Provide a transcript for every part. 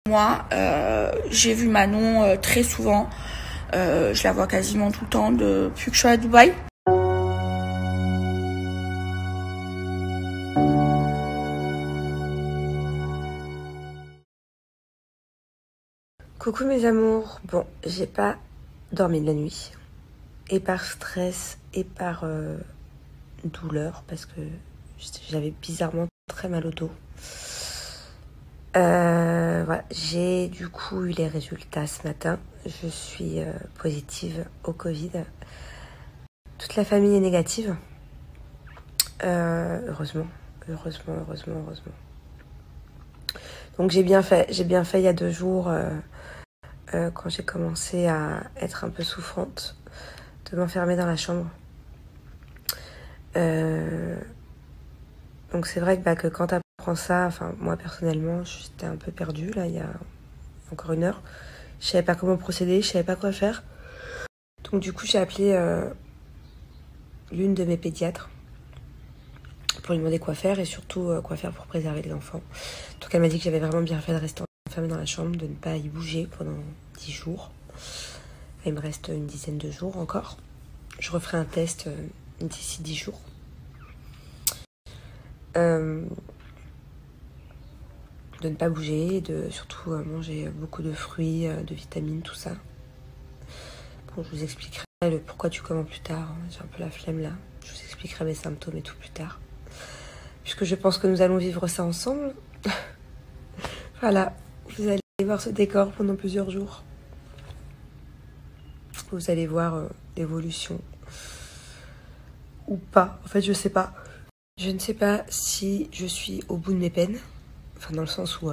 Moi, j'ai vu Manon très souvent. Je la vois quasiment tout le temps depuis que je suis à Dubaï. Coucou mes amours. Bon, j'ai pas dormi de la nuit. Et par stress et par douleur, parce que j'avais bizarrement très mal au dos. Voilà, j'ai du coup eu les résultats ce matin. Je suis positive au Covid. Toute la famille est négative. Heureusement. Donc j'ai bien fait il y a 2 jours, quand j'ai commencé à être un peu souffrante, de m'enfermer dans la chambre. Donc c'est vrai que quand t'apprends ça, enfin moi personnellement, j'étais un peu perdue là il y a encore 1 heure. Je savais pas comment procéder, je savais pas quoi faire. Donc du coup j'ai appelé l'une de mes pédiatres pour lui demander quoi faire et surtout quoi faire pour préserver les enfants. Donc elle m'a dit que j'avais vraiment bien fait de rester enfermée dans la chambre, de ne pas y bouger pendant 10 jours. Il me reste une dizaine de jours encore. Je referai un test d'ici 10 jours. De ne pas bouger, de surtout manger beaucoup de fruits, de vitamines, tout ça. Bon, je vous expliquerai le pourquoi du comment plus tard. J'ai un peu la flemme là. Je vous expliquerai mes symptômes et tout plus tard. Puisque je pense que nous allons vivre ça ensemble. Voilà, vous allez voir ce décor pendant plusieurs jours. Vous allez voir l'évolution. Ou pas, en fait je sais pas. Je ne sais pas si je suis au bout de mes peines. Enfin dans le sens où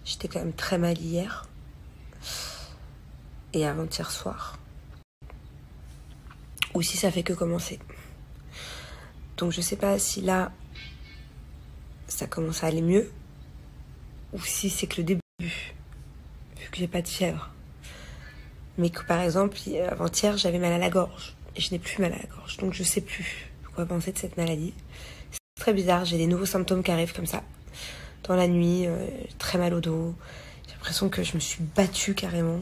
j'étais quand même très mal hier. Et avant-hier soir. Ou si ça fait que commencer. Donc je sais pas si là ça commence à aller mieux. Ou si c'est que le début. Vu que j'ai pas de fièvre. Mais que par exemple avant-hier j'avais mal à la gorge. Et je n'ai plus mal à la gorge. Donc je sais plus quoi penser de cette maladie. C'est très bizarre, j'ai des nouveaux symptômes qui arrivent comme ça. Dans la nuit, très mal au dos. J'ai l'impression que je me suis battue carrément.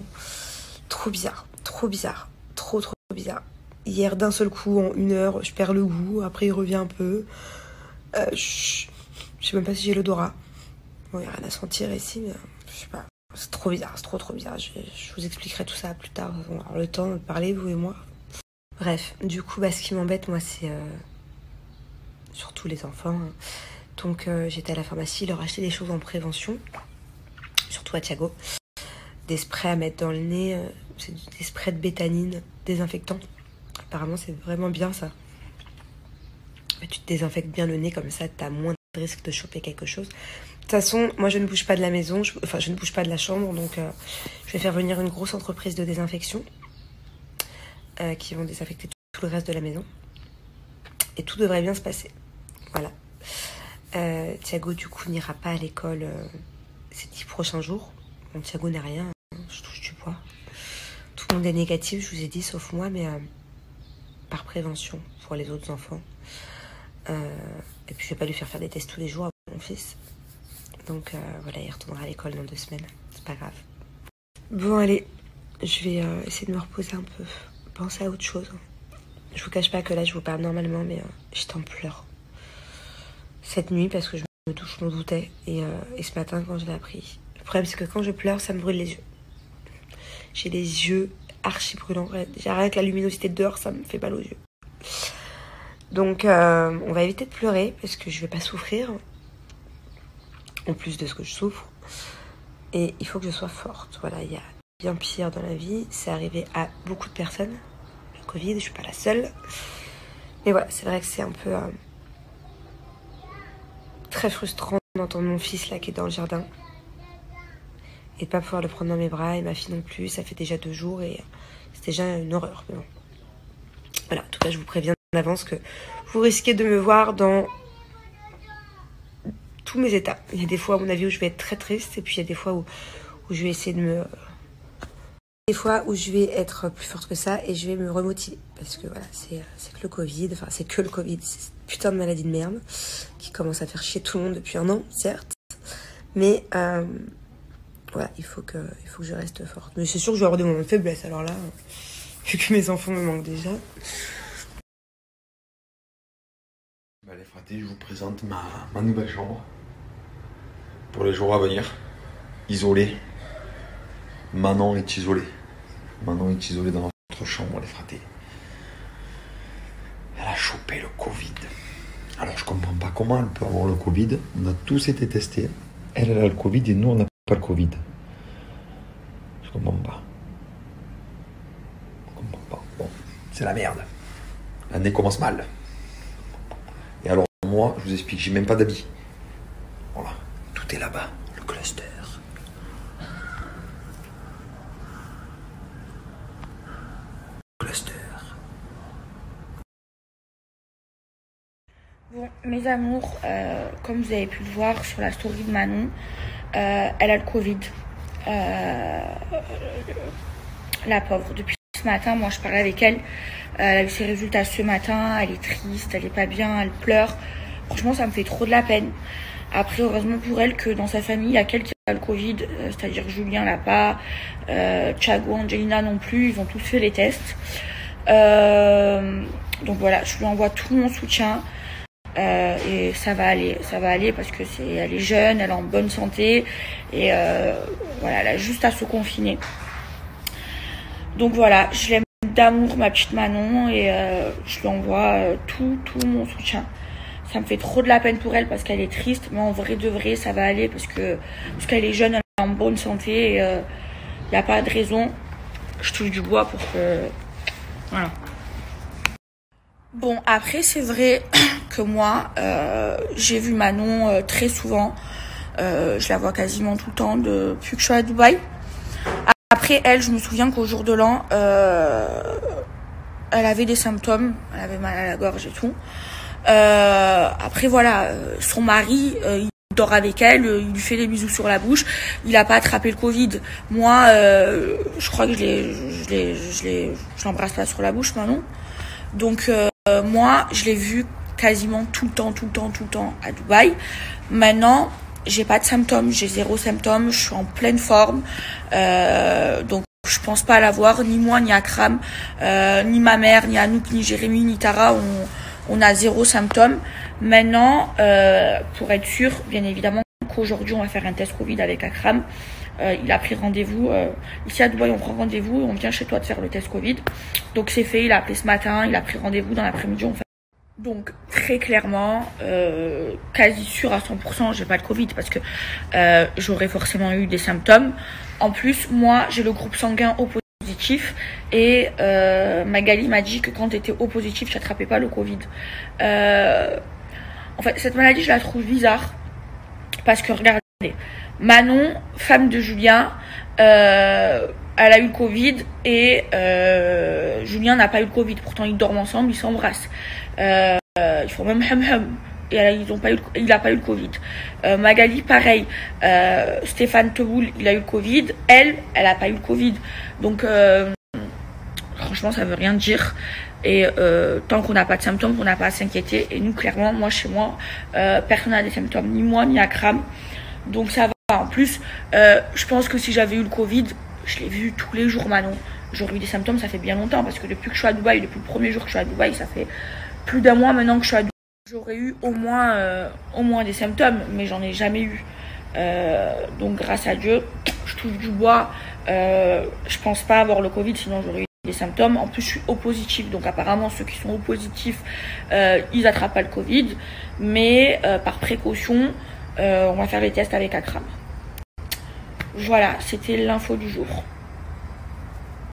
Trop bizarre, trop bizarre. Trop bizarre. Hier, d'un seul coup, en 1 heure, je perds le goût. Après, il revient un peu. Je sais même pas si j'ai l'odorat. Bon, il n'y a rien à sentir ici, mais je sais pas. C'est trop bizarre, c'est trop bizarre. Je vous expliquerai tout ça plus tard. On aura le temps de parler, vous et moi. Bref, du coup, ce qui m'embête, moi, c'est surtout les enfants. Donc, j'étais à la pharmacie, leur acheter des choses en prévention. Surtout à Thiago. Des sprays à mettre dans le nez. C'est des sprays de bétanine désinfectants. Apparemment, c'est vraiment bien ça. Tu te désinfectes bien le nez, comme ça, t'as moins de risque de choper quelque chose. De toute façon, moi, je ne bouge pas de la maison. Je ne bouge pas de la chambre. Donc, je vais faire venir une grosse entreprise de désinfection qui vont désinfecter tout le reste de la maison. Et tout devrait bien se passer. Voilà. Thiago, du coup, n'ira pas à l'école ces 10 prochains jours. Bon, Thiago n'est rien. Je touche du bois. Tout le monde est négatif, je vous ai dit, sauf moi, mais par prévention pour les autres enfants. Et puis je vais pas lui faire des tests tous les jours à mon fils. Donc voilà, il retournera à l'école dans 2 semaines. C'est pas grave. Bon, allez, je vais essayer de me reposer un peu. Penser à autre chose. Je vous cache pas que là, je vous parle normalement, mais j'étais en pleurs. Cette nuit, parce que je m'en doutais. Et ce matin, quand je l'ai appris. Le problème, c'est que quand je pleure, ça me brûle les yeux. J'ai les yeux archi brûlants. J'ai rien que la luminosité de dehors, ça me fait mal aux yeux. Donc, on va éviter de pleurer parce que je vais pas souffrir. En plus de ce que je souffre. Et il faut que je sois forte. Voilà, il y a bien pire dans la vie. C'est arrivé à beaucoup de personnes. Le Covid, je suis pas la seule. Mais voilà, c'est vrai que c'est un peu très frustrant d'entendre mon fils là qui est dans le jardin. Et de pas pouvoir le prendre dans mes bras, et ma fille non plus. Ça fait déjà 2 jours et c'est déjà une horreur. Mais bon. Voilà, en tout cas, je vous préviens en avance que vous risquez de me voir dans tous mes états. Il y a des fois, à mon avis, où je vais être très triste, et puis il y a des fois où je vais essayer de me... Des fois où je vais être plus forte que ça, et je vais me remotiver. Parce que voilà, c'est que le Covid, enfin c'est que le Covid, c'est cette putain de maladie de merde, qui commence à faire chier tout le monde depuis 1 an, certes. Mais... voilà, il faut que je reste forte. Mais c'est sûr que je vais avoir des moments de faiblesse. Alors là, vu que mes enfants me manquent déjà. Les fratés, je vous présente ma nouvelle chambre. Pour les jours à venir. Isolée. Manon est isolée. Manon est isolée dans notre chambre, les fratés. Elle a chopé le Covid. Alors je comprends pas comment elle peut avoir le Covid. On a tous été testés. Elle a le Covid et nous on n'a pas le Covid. Je comprends pas. Je comprends pas. Bon, c'est la merde. L'année commence mal. Et alors moi, je vous explique, j'ai même pas d'habits. Voilà, tout est là-bas, le cluster. Cluster. Bon, mes amours, comme vous avez pu le voir sur la story de Manon, elle a le Covid. La pauvre, depuis ce matin, moi je parlais avec elle. Elle a eu ses résultats ce matin, elle est triste, elle est pas bien, elle pleure. Franchement, ça me fait trop de la peine. Après, heureusement pour elle que dans sa famille, il y a quelqu'un qui a le Covid, c'est-à-dire Julien l'a pas, Thiago, Angelina non plus, ils ont tous fait les tests. Donc voilà, je lui envoie tout mon soutien. Et ça va aller parce que elle est jeune, elle est en bonne santé et voilà, elle a juste à se confiner. Donc voilà, je l'aime d'amour, ma petite Manon, et je lui envoie tout mon soutien. Ça me fait trop de la peine pour elle parce qu'elle est triste, mais en vrai de vrai, ça va aller parce qu'elle est jeune, elle est en bonne santé et il n'y a pas de raison. Je touche du bois pour que... Voilà. Bon, après, c'est vrai que moi, j'ai vu Manon très souvent. Je la vois quasiment tout le temps depuis que je suis à Dubaï. Après, elle, je me souviens qu'au jour de l'an, elle avait des symptômes. Elle avait mal à la gorge et tout. Après, voilà, son mari, il dort avec elle, il lui fait des bisous sur la bouche. Il n'a pas attrapé le Covid. Moi, je crois que je l'embrasse pas sur la bouche, Manon. Donc, moi, je l'ai vu quasiment tout le temps à Dubaï. Maintenant, j'ai pas de symptômes, j'ai 0 symptômes, je suis en pleine forme. Donc, je pense pas l'avoir, ni moi, ni Akram, ni ma mère, ni Anouk, ni Jérémy, ni Tara. On a 0 symptômes. Maintenant, pour être sûr, bien évidemment, qu'aujourd'hui, on va faire un test Covid avec Akram. Il a pris rendez-vous. Ici à Dubaï, on prend rendez-vous et on vient chez toi de faire le test Covid. Donc c'est fait, il a appelé ce matin, il a pris rendez-vous dans l'après-midi. Donc très clairement, quasi sûr à 100%, j'ai pas le Covid parce que j'aurais forcément eu des symptômes. En plus, moi, j'ai le groupe sanguin O positif et Magali m'a dit que quand tu étais O positif, tu n'attrapais pas le Covid. En fait, cette maladie, je la trouve bizarre parce que regardez, Manon, femme de Julien, elle a eu le Covid et Julien n'a pas eu le Covid. Pourtant, ils dorment ensemble, ils s'embrassent. Ils font même hum. Et il n'a pas eu le Covid. Magali, pareil. Stéphane Teboul, il a eu le Covid. Elle n'a pas eu le Covid. Donc, franchement, ça veut rien dire. Et tant qu'on n'a pas de symptômes, on n'a pas à s'inquiéter. Et nous, clairement, moi, chez moi, personne n'a des symptômes. Ni moi, ni Akram. Donc, ça va. En plus, je pense que si j'avais eu le Covid, je l'ai vu tous les jours, Manon. J'aurais eu des symptômes, ça fait bien longtemps. Parce que depuis que je suis à Dubaï, depuis le premier jour que je suis à Dubaï, ça fait plus d'1 mois maintenant que je suis à Dubaï. J'aurais eu au moins des symptômes, mais j'en ai jamais eu. Donc grâce à Dieu, je touche du bois. Je pense pas avoir le Covid, sinon j'aurais eu des symptômes. En plus, je suis O positif, donc apparemment ceux qui sont O positifs, ils attrapent pas le Covid. Mais par précaution, on va faire les tests avec Akram. Voilà, c'était l'info du jour.